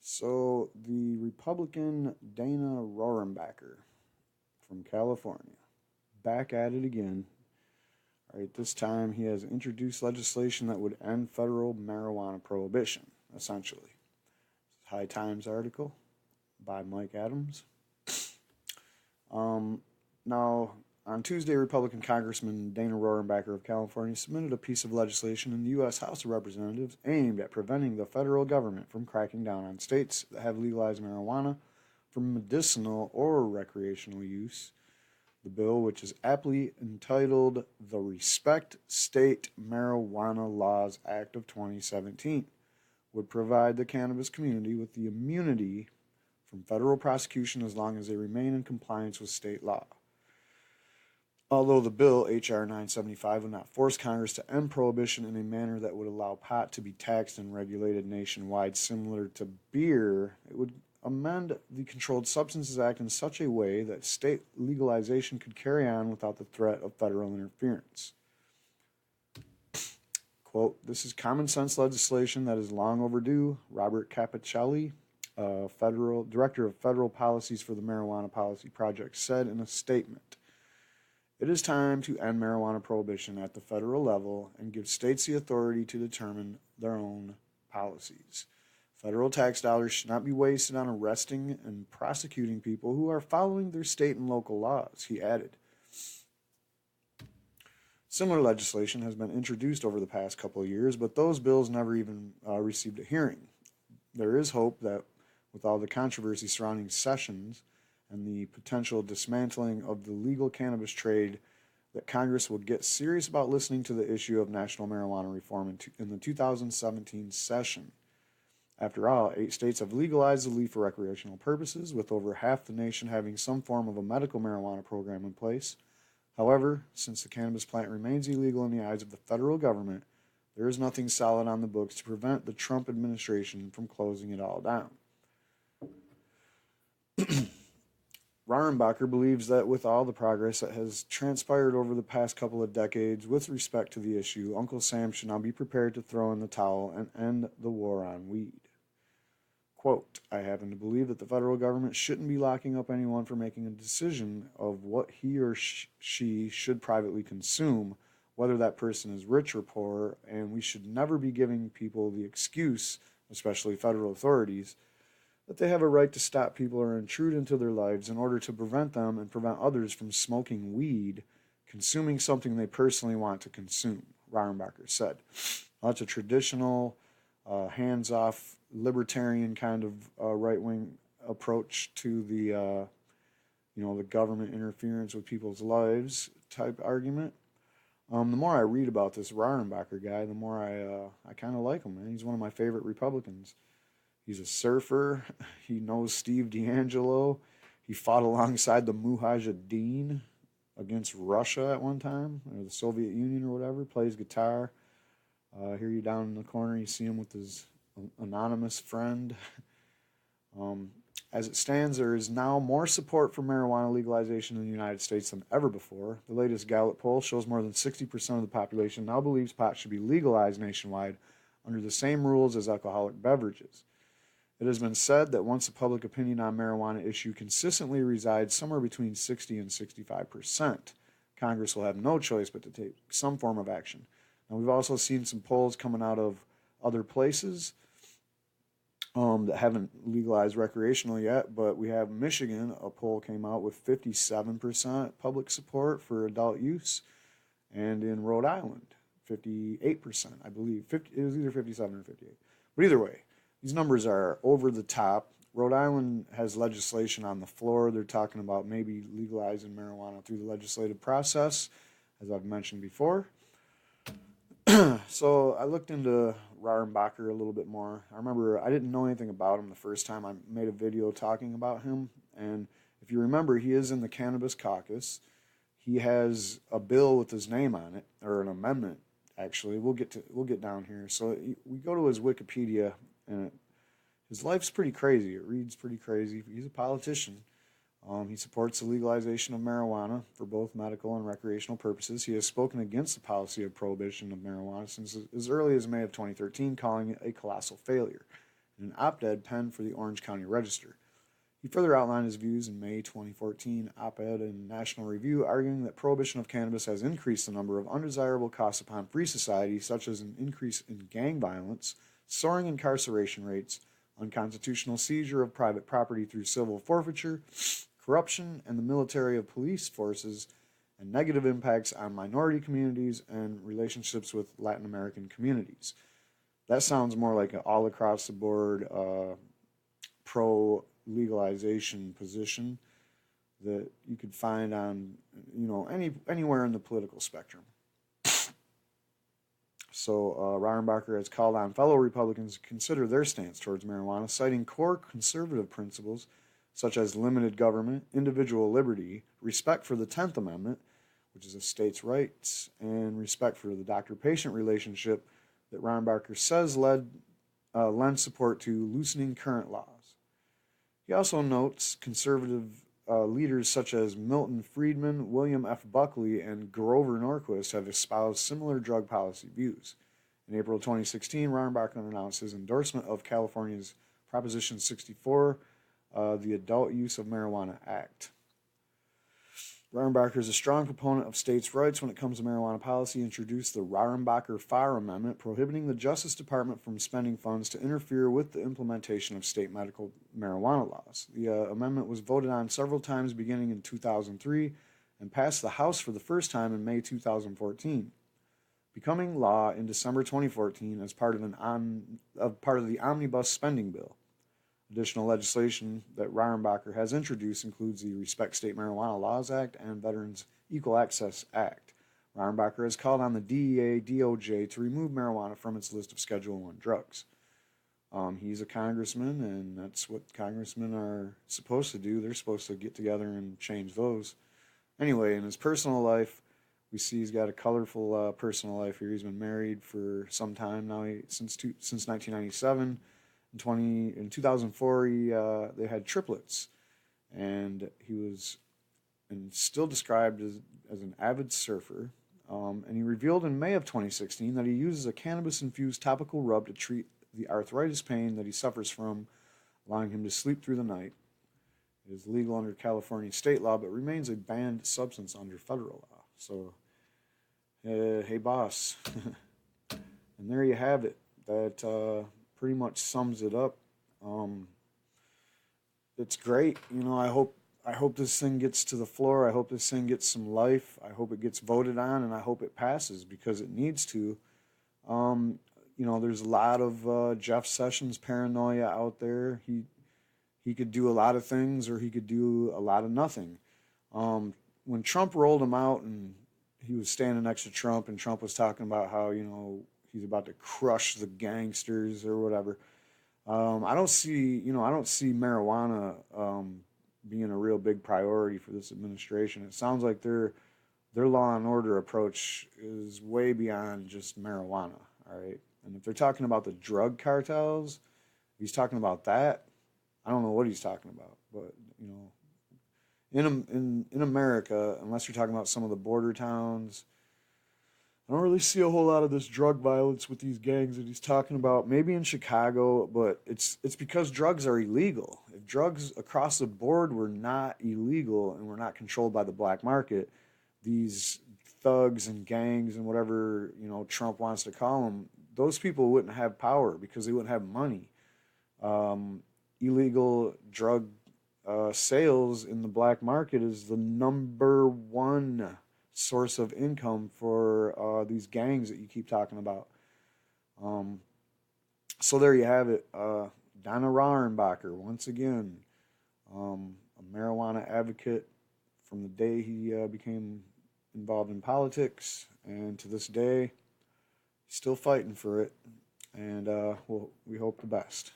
So the Republican Dana Rohrabacher from California, back at it again. All right, this time he has introduced legislation that would end federal marijuana prohibition, essentially. High Times article by Mike Adams. Um, Now, on Tuesday, Republican Congressman Dana Rohrabacher of California submitted a piece of legislation in the U.S. House of Representatives aimed at preventing the federal government from cracking down on states that have legalized marijuana for medicinal or recreational use. The bill, which is aptly entitled the Respect State Marijuana Laws Act of 2017, would provide the cannabis community with the immunity from federal prosecution as long as they remain in compliance with state law. Although the bill, H.R. 975, would not force Congress to end prohibition in a manner that would allow pot to be taxed and regulated nationwide similar to beer, it would amend the Controlled Substances Act in such a way that state legalization could carry on without the threat of federal interference. Quote, this is common sense legislation that is long overdue, Robert Capicelli, Director of Federal Policies for the Marijuana Policy Project, said in a statement. It is time to end marijuana prohibition at the federal level and give states the authority to determine their own policies. Federal tax dollars should not be wasted on arresting and prosecuting people who are following their state and local laws, he added. Similar legislation has been introduced over the past couple of years, but those bills never even received a hearing. There is hope that with all the controversy surrounding Sessions and the potential dismantling of the legal cannabis trade, that Congress will get serious about listening to the issue of national marijuana reform in the 2017 session. After all, 8 states have legalized the leaf for recreational purposes, with over half the nation having some form of a medical marijuana program in place. However, since the cannabis plant remains illegal in the eyes of the federal government, there is nothing solid on the books to prevent the Trump administration from closing it all down. Rohrabacher believes that with all the progress that has transpired over the past couple of decades with respect to the issue, Uncle Sam should now be prepared to throw in the towel and end the war on weed. Quote, I happen to believe that the federal government shouldn't be locking up anyone for making a decision of what he or she should privately consume, whether that person is rich or poor, and we should never be giving people the excuse, especially federal authorities, that they have a right to stop people or intrude into their lives in order to prevent them and prevent others from smoking weed, consuming something they personally want to consume, Rohrabacher said. Well, that's a traditional, hands-off, libertarian kind of right-wing approach to the government interference with people's lives type argument. The more I read about this Rohrabacher guy, the more I kind of like him, man. He's one of my favorite Republicans. He's a surfer. He knows Steve D'Angelo. He fought alongside the Mujahideen against Russia at one time, or the Soviet Union or whatever. Plays guitar. Here you down in the corner, you see him with his anonymous friend. As it stands, there is now more support for marijuana legalization in the United States than ever before. The latest Gallup poll shows more than 60% of the population now believes pot should be legalized nationwide under the same rules as alcoholic beverages. It has been said that once the public opinion on marijuana issue consistently resides somewhere between 60 and 65%, Congress will have no choice but to take some form of action. Now, we've also seen some polls coming out of other places that haven't legalized recreational yet, but we have Michigan, a poll came out with 57% public support for adult use, and in Rhode Island, 58%, I believe. It was either 57 or 58. But either way, these numbers are over the top. Rhode Island has legislation on the floor. They're talking about maybe legalizing marijuana through the legislative process, as I've mentioned before. So I looked into Rohrabacher a little bit more. I remember I didn't know anything about him the first time I made a video talking about him. And if you remember, he is in the Cannabis Caucus. He has a bill with his name on it, or an amendment, actually. We'll get down here. So we go to his Wikipedia, and his life's pretty crazy. It reads pretty crazy. He's a politician. He supports the legalization of marijuana for both medical and recreational purposes. He has spoken against the policy of prohibition of marijuana since as early as May of 2013, calling it a colossal failure. in an op-ed penned for the Orange County Register. He further outlined his views in May 2014 op-ed in National Review, arguing that prohibition of cannabis has increased the number of undesirable costs upon free society, such as an increase in gang violence, soaring incarceration rates, unconstitutional seizure of private property through civil forfeiture, corruption and the military of police forces, and negative impacts on minority communities and relationships with Latin American communities. That sounds more like an all across the board pro legalization position that you could find on anywhere in the political spectrum. So Rohrabacher has called on fellow Republicans to consider their stance towards marijuana, citing core conservative principles such as limited government, individual liberty, respect for the 10th Amendment, which is a state's rights, and respect for the doctor-patient relationship that Rohrabacher says lends support to loosening current laws. He also notes conservative leaders such as Milton Friedman, William F. Buckley, and Grover Norquist have espoused similar drug policy views. In April 2016, Rohrabacher announced his endorsement of California's Proposition 64, the Adult Use of Marijuana Act. Rohrabacher is a strong proponent of states' rights when it comes to marijuana policy. He introduced the Rohrabacher-Farr Amendment, prohibiting the Justice Department from spending funds to interfere with the implementation of state medical marijuana laws. The amendment was voted on several times beginning in 2003 and passed the House for the first time in May 2014, becoming law in December 2014 as part of the Omnibus Spending Bill. Additional legislation that Rohrabacher has introduced includes the Respect State Marijuana Laws Act and Veterans Equal Access Act. Rohrabacher has called on the DEA, DOJ to remove marijuana from its list of Schedule I drugs. He's a congressman, and that's what congressmen are supposed to do. They're supposed to get together and change those. Anyway, in his personal life, we see he's got a colorful personal life here. He's been married for some time now, since 1997. In 2004, they had triplets, and he was still described as an avid surfer. And he revealed in May of 2016 that he uses a cannabis-infused topical rub to treat the arthritis pain that he suffers from, allowing him to sleep through the night. It is legal under California state law, but remains a banned substance under federal law. So, hey boss. And there you have it. That pretty much sums it up. It's great. I hope this thing gets to the floor. I hope this thing gets some life. I hope it gets voted on, and I hope it passes because it needs to. There's a lot of Jeff Sessions paranoia out there. He could do a lot of things, or he could do a lot of nothing. When Trump rolled him out, and he was standing next to Trump, and Trump was talking about how he's about to crush the gangsters or whatever. I don't see marijuana being a real big priority for this administration. It sounds like their law and order approach is way beyond just marijuana. All right, and if they're talking about the drug cartels, if he's talking about that, I don't know what he's talking about. But in America, unless you're talking about some of the border towns, I don't really see a whole lot of this drug violence with these gangs that he's talking about. Maybe in Chicago, but it's because drugs are illegal. If drugs across the board were not illegal and were not controlled by the black market, these thugs and gangs and whatever Trump wants to call them, those people wouldn't have power because they wouldn't have money. Illegal drug sales in the black market is the number one source of income for these gangs that you keep talking about. So there you have it. Donna Rohrabacher, once again, a marijuana advocate from the day he became involved in politics, and to this day, he's still fighting for it, and we hope the best.